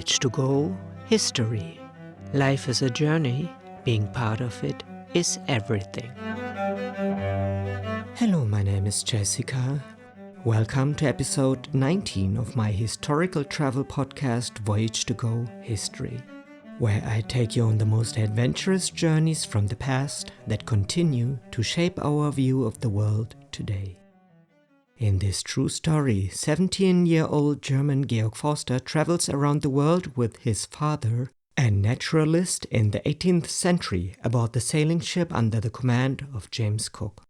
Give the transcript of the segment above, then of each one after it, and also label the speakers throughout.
Speaker 1: Voyage to go, history. Life is a journey, being part of it is everything. Hello, my name is Jessica. Welcome to episode 19 of my historical travel podcast Voyage to go, history, where I take you on the most adventurous journeys from the past that continue to shape our view of the world today. In this true story, 17-year-old German Georg Forster travels around the world with his father, a naturalist in the 18th century, aboard the sailing ship under the command of James Cook.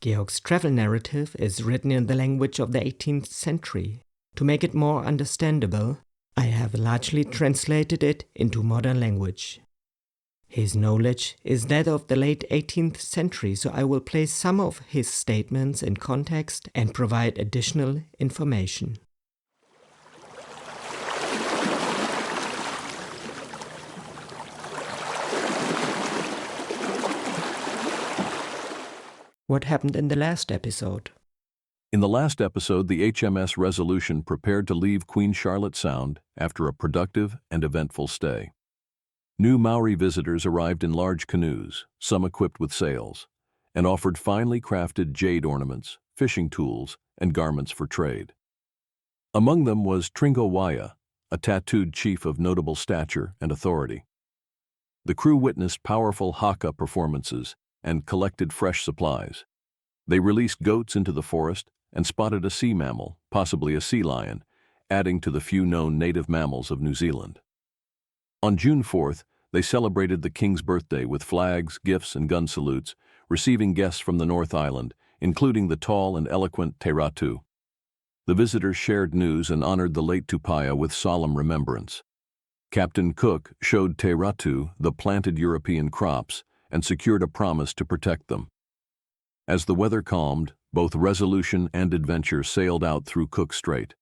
Speaker 1: Georg's travel narrative is written in the language of the 18th century. To make it more understandable, I have largely translated it into modern language. His knowledge is that of the late 18th century, so I will place some of his statements in context and provide additional information. What happened in the last episode?
Speaker 2: In the last episode, the HMS Resolution prepared to leave Queen Charlotte Sound after a productive and eventful stay. New Maori visitors arrived in large canoes, some equipped with sails, and offered finely crafted jade ornaments, fishing tools, and garments for trade. Among them was Tringo Waya, a tattooed chief of notable stature and authority. The crew witnessed powerful haka performances and collected fresh supplies. They released goats into the forest and spotted a sea mammal, possibly a sea lion, adding to the few known native mammals of New Zealand. On June 4th, they celebrated the King's birthday with flags, gifts, and gun salutes, receiving guests from the North Island, including the tall and eloquent Te Ratu. The visitors shared news and honored the late Tupaia with solemn remembrance. Captain Cook showed Te Ratu the planted European crops and secured a promise to protect them. As the weather calmed, both Resolution and Adventure sailed out through Cook Strait.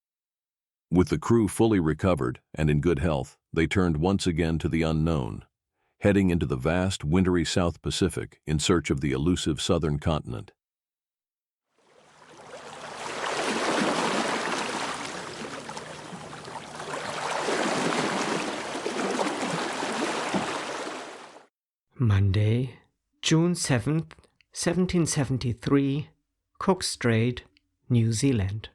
Speaker 2: With the crew fully recovered and in good health, they turned once again to the unknown, heading into the vast, wintry South Pacific in search of the elusive southern continent.
Speaker 1: Monday, June 7th, 1773, Cook Strait, New Zealand.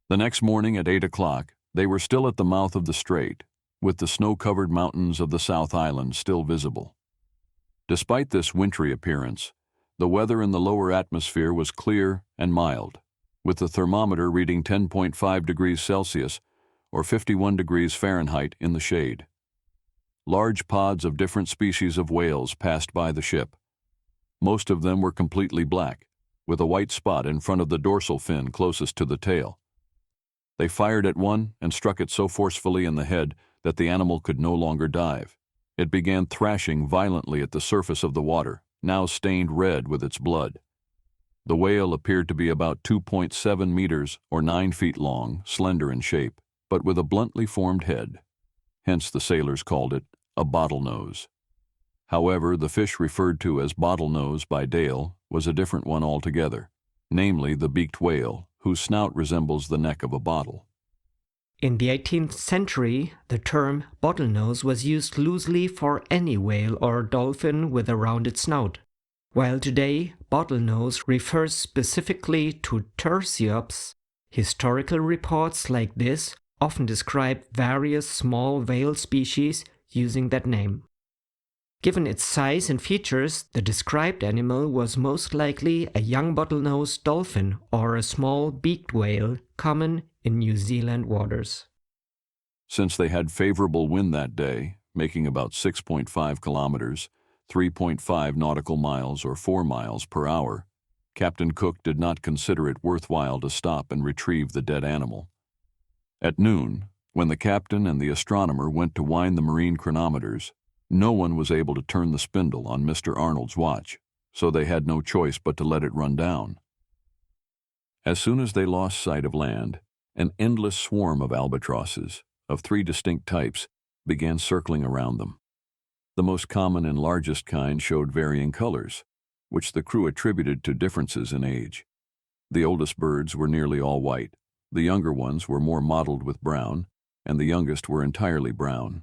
Speaker 2: The next morning at 8 o'clock, they were still at the mouth of the strait, with the snow-covered mountains of the South Island still visible. Despite this wintry appearance, the weather in the lower atmosphere was clear and mild, with the thermometer reading 10.5 degrees Celsius or 51 degrees Fahrenheit in the shade. Large pods of different species of whales passed by the ship. Most of them were completely black, with a white spot in front of the dorsal fin closest to the tail. They fired at one and struck it so forcefully in the head that the animal could no longer dive. It began thrashing violently at the surface of the water, now stained red with its blood. The whale appeared to be about 2.7 meters or 9 feet long, slender in shape, but with a bluntly formed head. Hence the sailors called it a bottlenose. However, the fish referred to as bottlenose by Dale was a different one altogether, namely the beaked whale, whose snout resembles the neck of a bottle.
Speaker 1: In the 18th century, the term bottlenose was used loosely for any whale or dolphin with a rounded snout, while today bottlenose refers specifically to Tursiops. Historical reports like this often describe various small whale species using that name. Given its size and features, the described animal was most likely a young bottlenose dolphin or a small beaked whale common in New Zealand waters.
Speaker 2: Since they had favorable wind that day, making about 6.5 kilometers, 3.5 nautical miles or 4 miles per hour, Captain Cook did not consider it worthwhile to stop and retrieve the dead animal. At noon, when the captain and the astronomer went to wind the marine chronometers, no one was able to turn the spindle on Mr. Arnold's watch, so they had no choice but to let it run down. As soon as they lost sight of land, an endless swarm of albatrosses, of 3 distinct types, began circling around them. The most common and largest kind showed varying colors, which the crew attributed to differences in age. The oldest birds were nearly all white, the younger ones were more mottled with brown, and the youngest were entirely brown.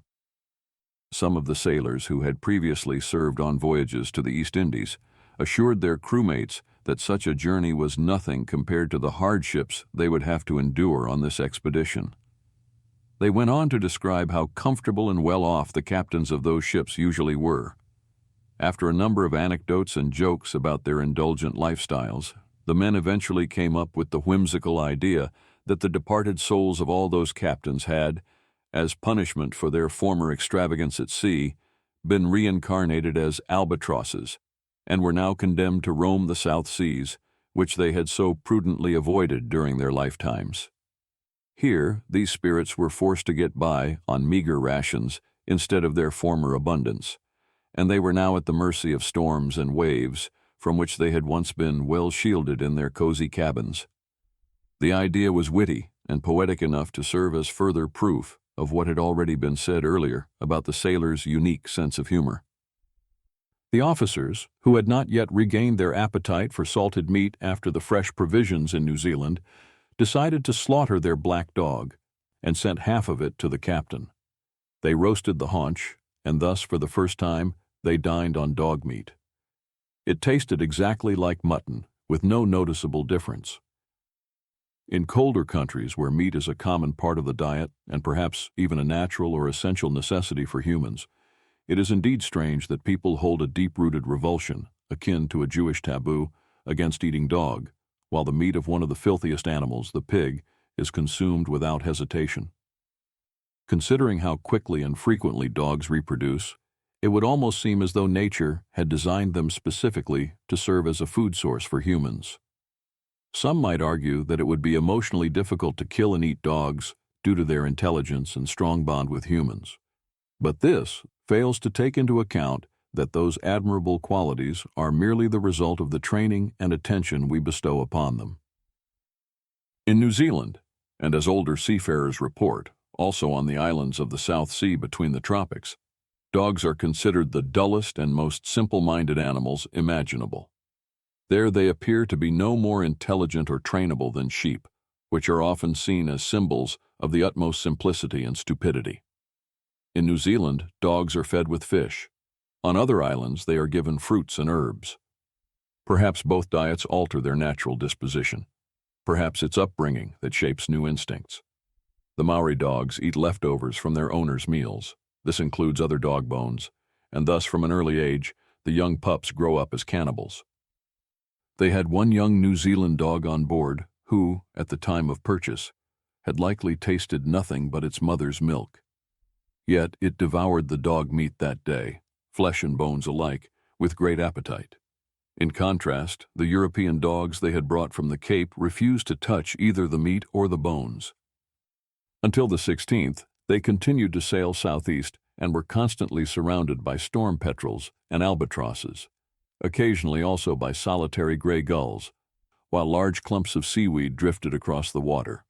Speaker 2: Some of the sailors who had previously served on voyages to the East Indies assured their crewmates that such a journey was nothing compared to the hardships they would have to endure on this expedition. They went on to describe how comfortable and well off the captains of those ships usually were. After a number of anecdotes and jokes about their indulgent lifestyles, the men eventually came up with the whimsical idea that the departed souls of all those captains had, as punishment for their former extravagance at sea, been reincarnated as albatrosses, and were now condemned to roam the South Seas, which they had so prudently avoided during their lifetimes. Here, these spirits were forced to get by on meager rations instead of their former abundance, and they were now at the mercy of storms and waves from which they had once been well shielded in their cozy cabins. The idea was witty and poetic enough to serve as further proof of what had already been said earlier about the sailors' unique sense of humor. The officers, who had not yet regained their appetite for salted meat after the fresh provisions in New Zealand, decided to slaughter their black dog and sent half of it to the captain. They roasted the haunch, and thus for the first time they dined on dog meat. It tasted exactly like mutton, with no noticeable difference. In colder countries where meat is a common part of the diet and perhaps even a natural or essential necessity for humans, it is indeed strange that people hold a deep-rooted revulsion, akin to a Jewish taboo, against eating dog, while the meat of one of the filthiest animals, the pig, is consumed without hesitation. Considering how quickly and frequently dogs reproduce, it would almost seem as though nature had designed them specifically to serve as a food source for humans. Some might argue that it would be emotionally difficult to kill and eat dogs due to their intelligence and strong bond with humans. But this fails to take into account that those admirable qualities are merely the result of the training and attention we bestow upon them. In New Zealand, and as older seafarers report, also on the islands of the South Sea between the tropics, dogs are considered the dullest and most simple-minded animals imaginable. There they appear to be no more intelligent or trainable than sheep, which are often seen as symbols of the utmost simplicity and stupidity. In New Zealand, dogs are fed with fish. On other islands, they are given fruits and herbs. Perhaps both diets alter their natural disposition. Perhaps it's upbringing that shapes new instincts. The Maori dogs eat leftovers from their owners' meals. This includes other dog bones, and thus from an early age, the young pups grow up as cannibals. They had one young New Zealand dog on board who, at the time of purchase, had likely tasted nothing but its mother's milk. Yet it devoured the dog meat that day, flesh and bones alike, with great appetite. In contrast, the European dogs they had brought from the Cape refused to touch either the meat or the bones. Until the 16th, they continued to sail southeast and were constantly surrounded by storm petrels and albatrosses, occasionally also by solitary gray gulls, while large clumps of seaweed drifted across the water.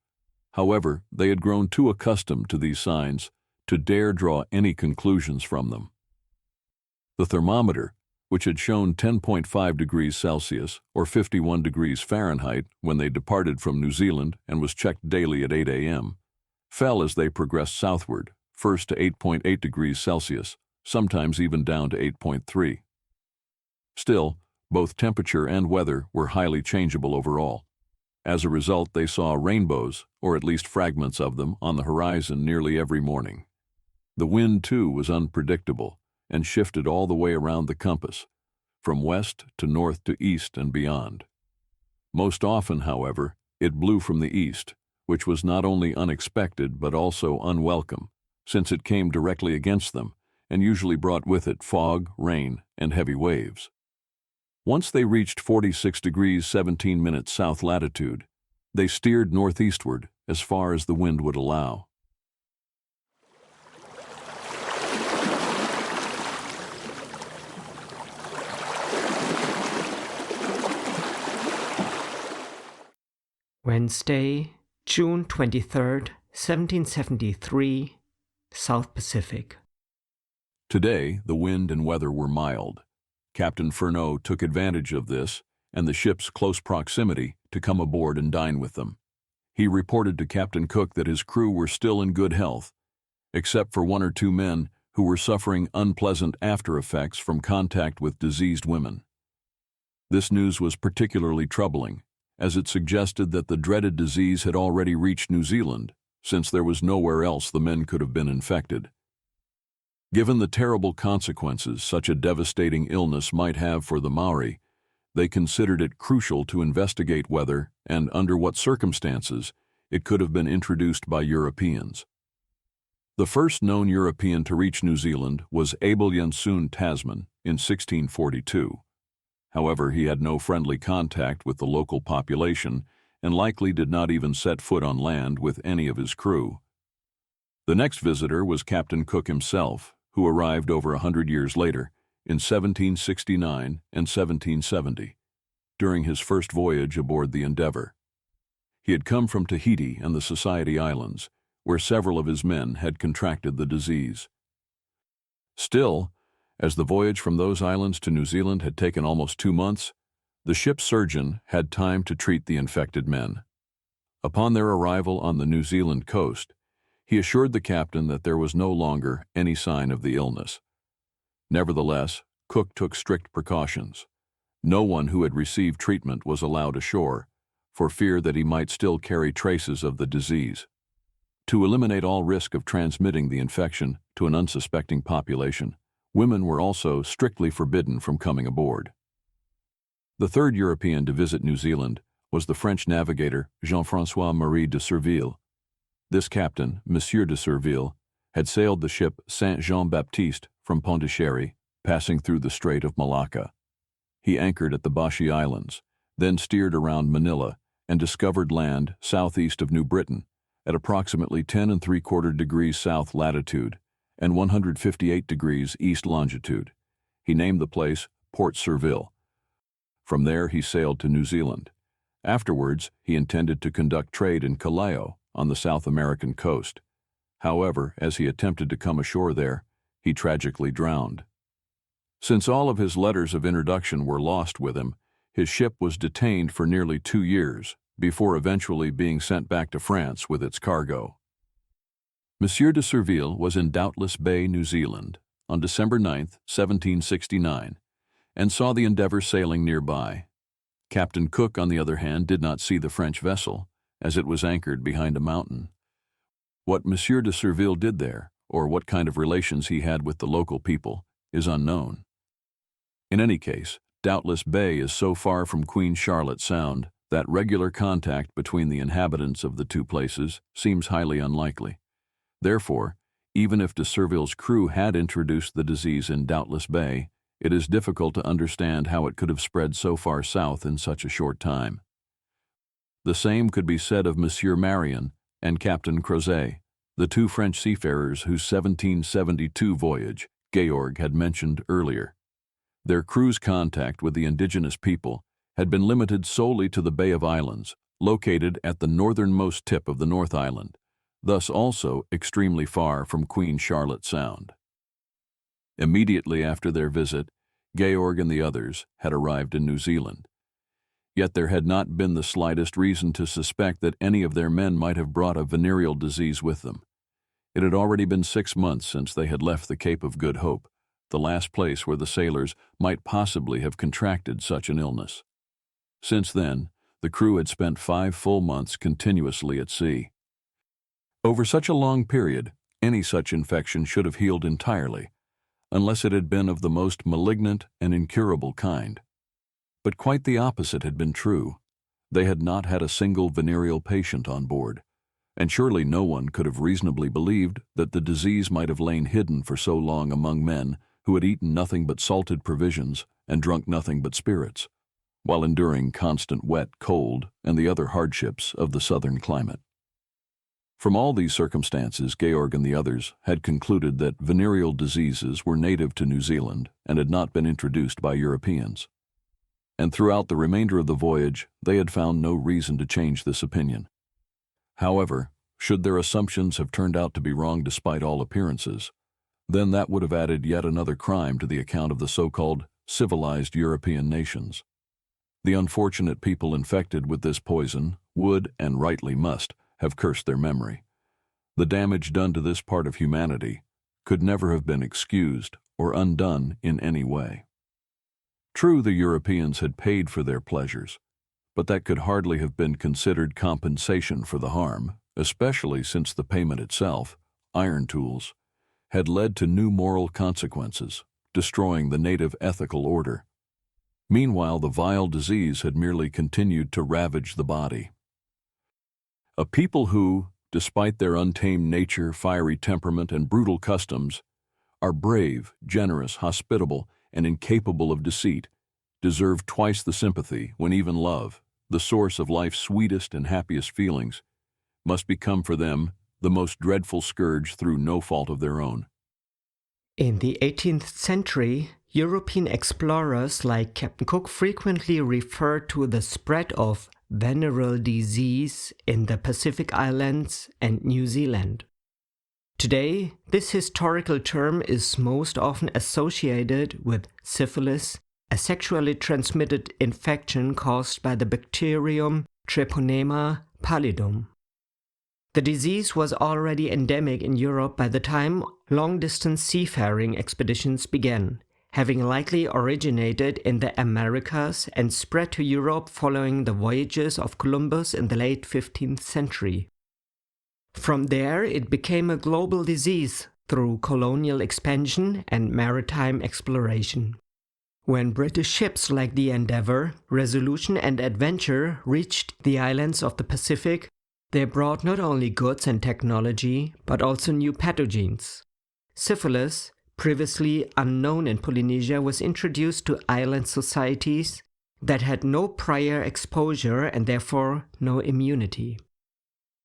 Speaker 2: However, they had grown too accustomed to these signs to dare draw any conclusions from them. The thermometer, which had shown 10.5 degrees Celsius or 51 degrees Fahrenheit when they departed from New Zealand and was checked daily at 8 a.m., fell as they progressed southward, first to 8.8 degrees Celsius, sometimes even down to 8.3. Still, both temperature and weather were highly changeable overall. As a result, they saw rainbows, or at least fragments of them, on the horizon nearly every morning. The wind, too, was unpredictable and shifted all the way around the compass, from west to north to east and beyond. Most often, however, it blew from the east, which was not only unexpected but also unwelcome, since it came directly against them and usually brought with it fog, rain, and heavy waves. Once they reached 46 degrees 17 minutes south latitude, they steered northeastward as far as the wind would allow.
Speaker 1: Wednesday, June 23rd, 1773, South Pacific.
Speaker 2: Today, the wind and weather were mild. Captain Furneaux took advantage of this and the ship's close proximity to come aboard and dine with them. He reported to Captain Cook that his crew were still in good health, except for 1 or 2 men who were suffering unpleasant after-effects from contact with diseased women. This news was particularly troubling, as it suggested that the dreaded disease had already reached New Zealand, since there was nowhere else the men could have been infected. Given the terrible consequences such a devastating illness might have for the Maori, they considered it crucial to investigate whether, and under what circumstances, it could have been introduced by Europeans. The first known European to reach New Zealand was Abel Jensen Tasman in 1642. However, he had no friendly contact with the local population and likely did not even set foot on land with any of his crew. The next visitor was Captain Cook himself, who arrived over 100 years later, in 1769 and 1770, during his first voyage aboard the Endeavour. He had come from Tahiti and the Society Islands, where several of his men had contracted the disease. Still, as the voyage from those islands to New Zealand had taken almost 2 months, the ship's surgeon had time to treat the infected men. Upon their arrival on the New Zealand coast, he assured the captain that there was no longer any sign of the illness. Nevertheless, Cook took strict precautions. No one who had received treatment was allowed ashore, for fear that he might still carry traces of the disease. To eliminate all risk of transmitting the infection to an unsuspecting population, women were also strictly forbidden from coming aboard. The third European to visit New Zealand was the French navigator Jean-François-Marie de Surville. This captain, Monsieur de Surville, had sailed the ship Saint Jean-Baptiste from Pondicherry, passing through the Strait of Malacca. He anchored at the Bashi Islands, then steered around Manila and discovered land southeast of New Britain at approximately 10 3/4 degrees south latitude and 158 degrees east longitude. He named the place Port Surville. From there he sailed to New Zealand. Afterwards, he intended to conduct trade in Callao on the South American coast. However, as he attempted to come ashore there, he tragically drowned. Since all of his letters of introduction were lost with him, his ship was detained for nearly 2 years, before eventually being sent back to France with its cargo. Monsieur de Surville was in Doubtless Bay, New Zealand, on December 9, 1769, and saw the Endeavour sailing nearby. Captain Cook, on the other hand, did not see the French vessel, as it was anchored behind a mountain. What Monsieur de Surville did there, or what kind of relations he had with the local people, is unknown. In any case, Doubtless Bay is so far from Queen Charlotte Sound that regular contact between the inhabitants of the two places seems highly unlikely. Therefore, even if de Surville's crew had introduced the disease in Doubtless Bay, it is difficult to understand how it could have spread so far south in such a short time. The same could be said of Monsieur Marion and Captain Crozet, the 2 French seafarers whose 1772 voyage Georg had mentioned earlier. Their crew's contact with the indigenous people had been limited solely to the Bay of Islands, located at the northernmost tip of the North Island, thus also extremely far from Queen Charlotte Sound. Immediately after their visit, Georg and the others had arrived in New Zealand. Yet there had not been the slightest reason to suspect that any of their men might have brought a venereal disease with them. It had already been 6 months since they had left the Cape of Good Hope, the last place where the sailors might possibly have contracted such an illness. Since then, the crew had spent 5 full months continuously at sea. Over such a long period, any such infection should have healed entirely, unless it had been of the most malignant and incurable kind. But quite the opposite had been true. They had not had a single venereal patient on board, and surely no one could have reasonably believed that the disease might have lain hidden for so long among men who had eaten nothing but salted provisions and drunk nothing but spirits, while enduring constant wet, cold, and the other hardships of the southern climate. From all these circumstances, Georg and the others had concluded that venereal diseases were native to New Zealand and had not been introduced by Europeans. And throughout the remainder of the voyage, they had found no reason to change this opinion. However, should their assumptions have turned out to be wrong despite all appearances, then that would have added yet another crime to the account of the so-called civilized European nations. The unfortunate people infected with this poison would, and rightly must, have cursed their memory. The damage done to this part of humanity could never have been excused or undone in any way. True, the Europeans had paid for their pleasures, but that could hardly have been considered compensation for the harm, especially since the payment itself, iron tools, had led to new moral consequences, destroying the native ethical order. Meanwhile, the vile disease had merely continued to ravage the body. A people who, despite their untamed nature, fiery temperament, and brutal customs, are brave, generous, hospitable, and incapable of deceit, deserve twice the sympathy when even love, the source of life's sweetest and happiest feelings, must become for them the most dreadful scourge through no fault of their own.
Speaker 1: In the 18th century, European explorers like Captain Cook frequently referred to the spread of venereal disease in the Pacific Islands and New Zealand. Today, this historical term is most often associated with syphilis, a sexually transmitted infection caused by the bacterium Treponema pallidum. The disease was already endemic in Europe by the time long-distance seafaring expeditions began, having likely originated in the Americas and spread to Europe following the voyages of Columbus in the late 15th century. From there, it became a global disease through colonial expansion and maritime exploration. When British ships like the Endeavour, Resolution and Adventure reached the islands of the Pacific, they brought not only goods and technology, but also new pathogens. Syphilis, previously unknown in Polynesia, was introduced to island societies that had no prior exposure and therefore no immunity.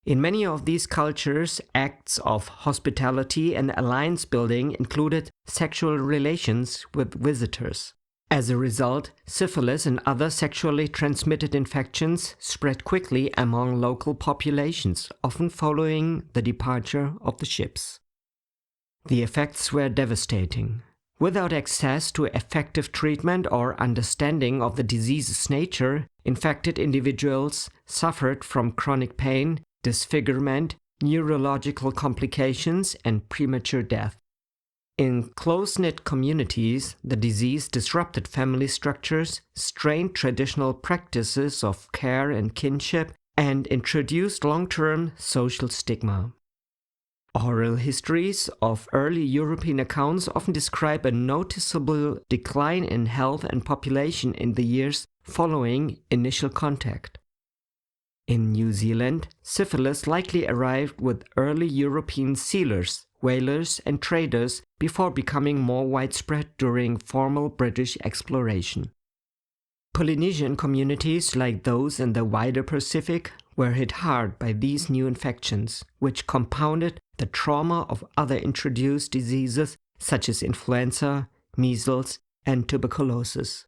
Speaker 1: In many of these cultures, acts of hospitality and alliance building included sexual relations with visitors. As a result, syphilis and other sexually transmitted infections spread quickly among local populations, often following the departure of the ships. The effects were devastating. Without access to effective treatment or understanding of the disease's nature, infected individuals suffered from chronic pain, disfigurement, neurological complications, and premature death. In close-knit communities, the disease disrupted family structures, strained traditional practices of care and kinship, and introduced long-term social stigma. Oral histories of early European accounts often describe a noticeable decline in health and population in the years following initial contact. In New Zealand, syphilis likely arrived with early European sealers, whalers, and traders before becoming more widespread during formal British exploration. Polynesian communities like those in the wider Pacific were hit hard by these new infections, which compounded the trauma of other introduced diseases such as influenza, measles, and tuberculosis.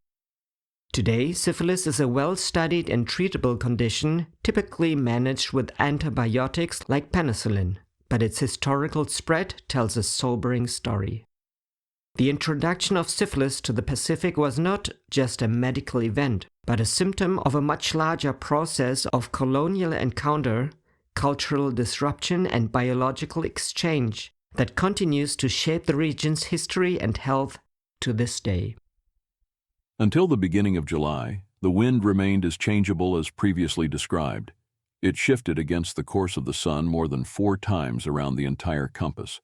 Speaker 1: Today, syphilis is a well-studied and treatable condition, typically managed with antibiotics like penicillin, but its historical spread tells a sobering story. The introduction of syphilis to the Pacific was not just a medical event, but a symptom of a much larger process of colonial encounter, cultural disruption, and biological exchange that continues to shape the region's history and health to this day.
Speaker 2: Until the beginning of July, the wind remained as changeable as previously described. It shifted against the course of the sun more than 4 times around the entire compass.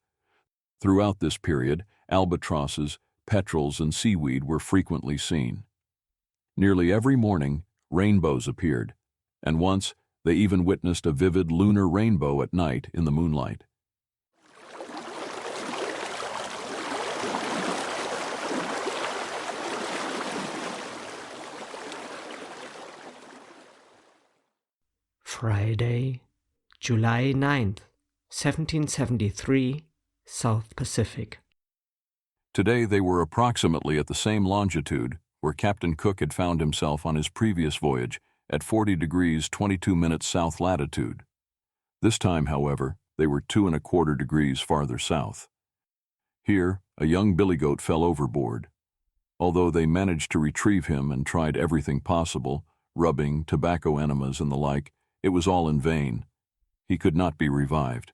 Speaker 2: Throughout this period, albatrosses, petrels, and seaweed were frequently seen. Nearly every morning, rainbows appeared, and once they even witnessed a vivid lunar rainbow at night in the moonlight.
Speaker 1: Friday, July 9th, 1773, South Pacific.
Speaker 2: Today they were approximately at the same longitude where Captain Cook had found himself on his previous voyage at 40 degrees 22 minutes south latitude. This time, however, they were 2¼ degrees farther south. Here, a young billygoat fell overboard. Although they managed to retrieve him and tried everything possible, rubbing, tobacco enemas, and the like, It was all in vain. He could not be revived.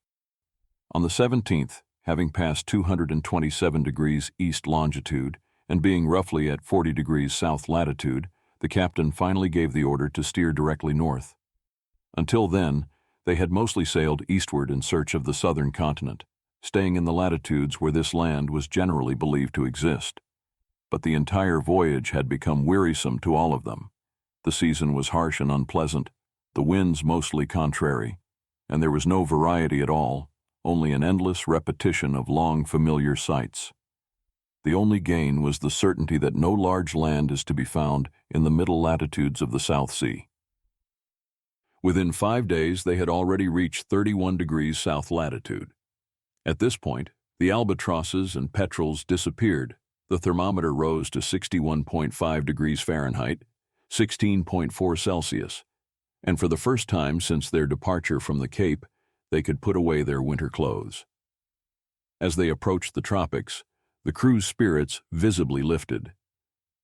Speaker 2: On the 17th, having passed 227 degrees east longitude and being roughly at 40 degrees south latitude, the captain finally gave the order to steer directly north. Until then, they had mostly sailed eastward in search of the southern continent, staying in the latitudes where this land was generally believed to exist. But the entire voyage had become wearisome to all of them. The season was harsh and unpleasant, the winds mostly contrary, and there was no variety at all, only an endless repetition of long familiar sights. The only gain was the certainty that no large land is to be found in the middle latitudes of the South Sea. Within 5 days, they had already reached 31 degrees south latitude. At this point, the albatrosses and petrels disappeared. The thermometer rose to 61.5 degrees Fahrenheit, 16.4 Celsius, and for the first time since their departure from the Cape, they could put away their winter clothes. As they approached the tropics, the crew's spirits visibly lifted.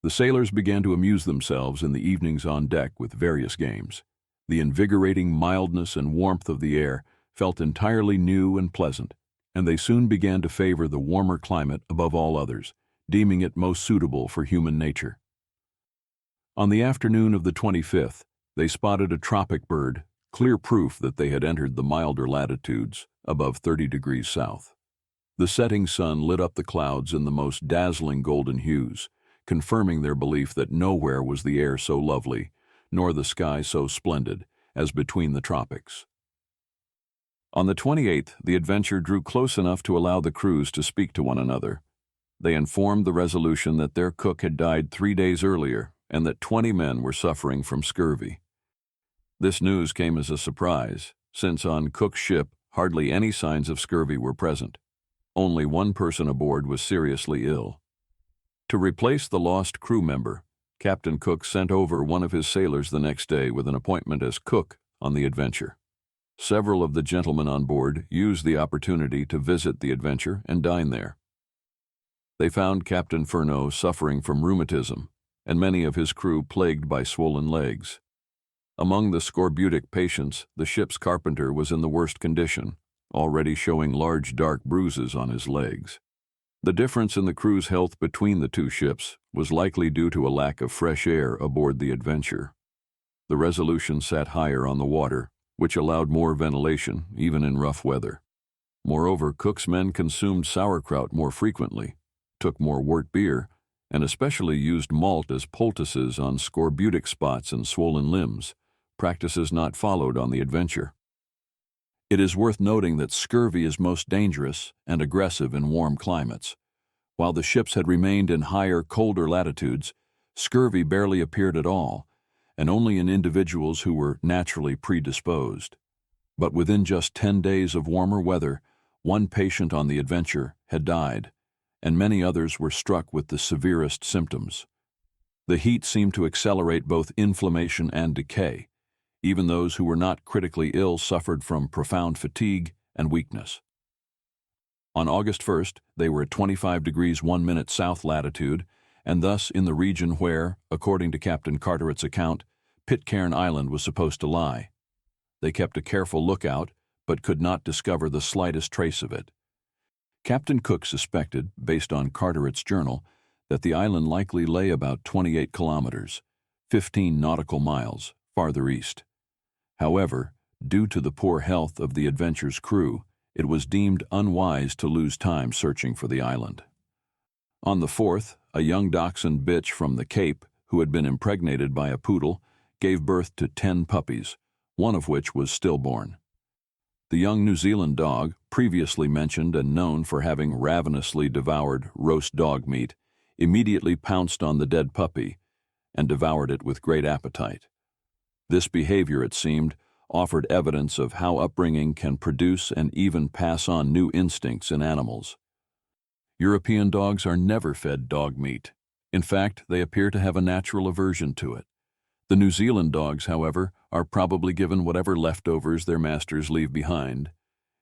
Speaker 2: The sailors began to amuse themselves in the evenings on deck with various games. The invigorating mildness and warmth of the air felt entirely new and pleasant, and they soon began to favor the warmer climate above all others, deeming it most suitable for human nature. On the afternoon of the 25th, they spotted a tropic bird, clear proof that they had entered the milder latitudes, above 30 degrees south. The setting sun lit up the clouds in the most dazzling golden hues, confirming their belief that nowhere was the air so lovely, nor the sky so splendid, as between the tropics. On the 28th, the Adventure drew close enough to allow the crews to speak to one another. They informed the Resolution that their cook had died 3 days earlier and that 20 men were suffering from scurvy. This news came as a surprise, since on Cook's ship hardly any signs of scurvy were present. Only one person aboard was seriously ill. To replace the lost crew member, Captain Cook sent over one of his sailors the next day with an appointment as cook on the Adventure. Several of the gentlemen on board used the opportunity to visit the Adventure and dine there. They found Captain Furneaux suffering from rheumatism, and many of his crew plagued by swollen legs. Among the scorbutic patients, the ship's carpenter was in the worst condition, already showing large dark bruises on his legs. The difference in the crew's health between the two ships was likely due to a lack of fresh air aboard the Adventure. The Resolution sat higher on the water, which allowed more ventilation, even in rough weather. Moreover, Cook's men consumed sauerkraut more frequently, took more wort beer, and especially used malt as poultices on scorbutic spots and swollen limbs, practices not followed on the Adventure. It is worth noting that scurvy is most dangerous and aggressive in warm climates. While the ships had remained in higher, colder latitudes, scurvy barely appeared at all, and only in individuals who were naturally predisposed. But within just 10 days of warmer weather, one patient on the Adventure had died, and many others were struck with the severest symptoms. The heat seemed to accelerate both inflammation and decay. Even those who were not critically ill suffered from profound fatigue and weakness. On August 1st, they were at 25 degrees 1 minute south latitude, and thus in the region where, according to Captain Carteret's account, Pitcairn Island was supposed to lie. They kept a careful lookout, but could not discover the slightest trace of it. Captain Cook suspected, based on Carteret's journal, that the island likely lay about 28 kilometers, 15 nautical miles, farther east. However, due to the poor health of the Adventure's crew, it was deemed unwise to lose time searching for the island. On the 4th, a young dachshund bitch from the Cape, who had been impregnated by a poodle, gave birth to 10 puppies, one of which was stillborn. The young New Zealand dog, previously mentioned and known for having ravenously devoured roast dog meat, immediately pounced on the dead puppy and devoured it with great appetite. This behavior, it seemed, offered evidence of how upbringing can produce and even pass on new instincts in animals. European dogs are never fed dog meat. In fact, they appear to have a natural aversion to it. The New Zealand dogs, however, are probably given whatever leftovers their masters leave behind,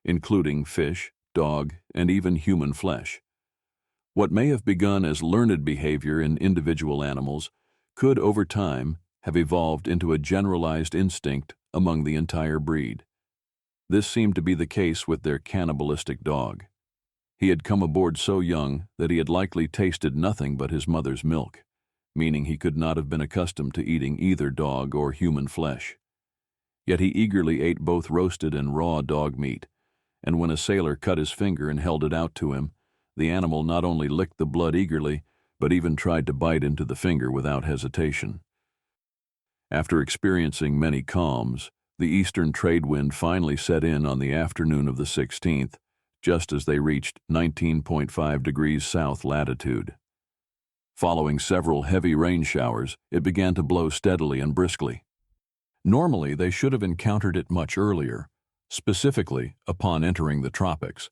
Speaker 2: including fish, dog, and even human flesh. What may have begun as learned behavior in individual animals could, over time, have evolved into a generalized instinct among the entire breed. This seemed to be the case with their cannibalistic dog. He had come aboard so young that he had likely tasted nothing but his mother's milk, meaning he could not have been accustomed to eating either dog or human flesh. Yet he eagerly ate both roasted and raw dog meat, and when a sailor cut his finger and held it out to him, the animal not only licked the blood eagerly, but even tried to bite into the finger without hesitation. After experiencing many calms, the eastern trade wind finally set in on the afternoon of the 16th, just as they reached 19.5 degrees south latitude. Following several heavy rain showers, it began to blow steadily and briskly. Normally, they should have encountered it much earlier, specifically upon entering the tropics,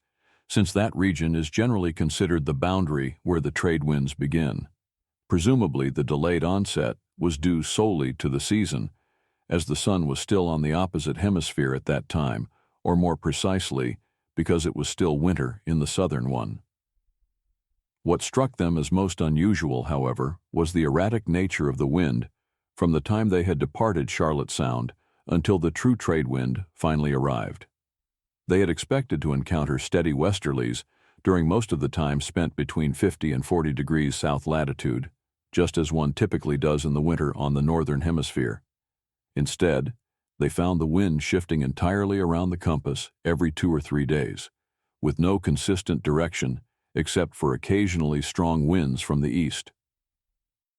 Speaker 2: since that region is generally considered the boundary where the trade winds begin. Presumably, the delayed onset was due solely to the season, as the sun was still on the opposite hemisphere at that time, or more precisely, because it was still winter in the southern one. What struck them as most unusual, however, was the erratic nature of the wind from the time they had departed Charlotte Sound until the true trade wind finally arrived. They had expected to encounter steady westerlies during most of the time spent between 50 and 40 degrees south latitude, just as one typically does in the winter on the northern hemisphere. Instead, they found the wind shifting entirely around the compass every 2 or 3 days, with no consistent direction except for occasionally strong winds from the east.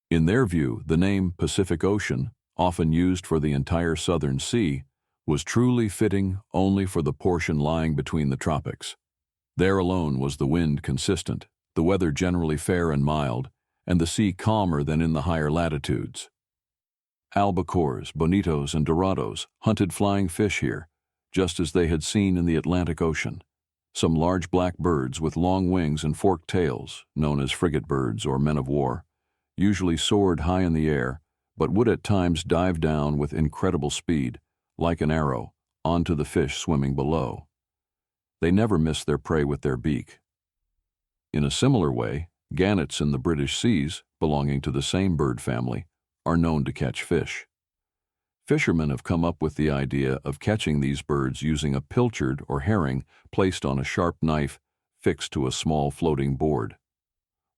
Speaker 2: In their view, the name Pacific Ocean, often used for the entire southern sea, was truly fitting only for the portion lying between the tropics. There alone was the wind consistent, the weather generally fair and mild, and the sea calmer than in the higher latitudes. Albacores, bonitos, and dorados hunted flying fish here, just as they had seen in the Atlantic Ocean. Some large black birds with long wings and forked tails, known as frigate birds or men of war, usually soared high in the air, but would at times dive down with incredible speed, like an arrow, onto the fish swimming below. They never missed their prey with their beak. In a similar way, gannets in the British seas, belonging to the same bird family, are known to catch fish. Fishermen have come up with the idea of catching these birds using a pilchard or herring placed on a sharp knife fixed to a small floating board.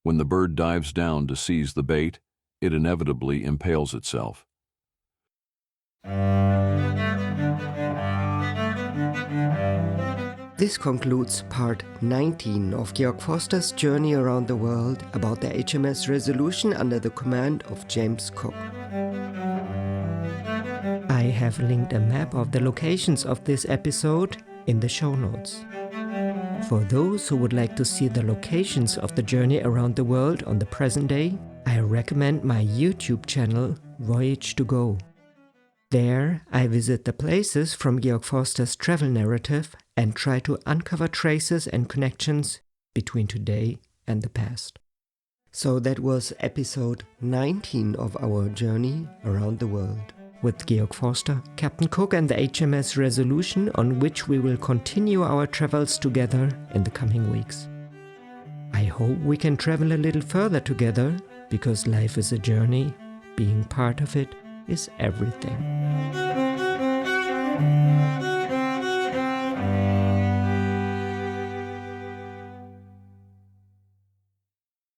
Speaker 2: When the bird dives down to seize the bait, it inevitably impales itself.
Speaker 1: This concludes part 19 of Georg Forster's journey around the world about the HMS Resolution under the command of James Cook. I have linked a map of the locations of this episode in the show notes. For those who would like to see the locations of the journey around the world on the present day, I recommend my YouTube channel, Voyage to Go. There, I visit the places from Georg Forster's travel narrative and try to uncover traces and connections between today and the past. So that was episode 19 of our journey around the world, with Georg Forster, Captain Cook and the HMS Resolution, on which we will continue our travels together in the coming weeks. I hope we can travel a little further together, because life is a journey, being part of it is everything.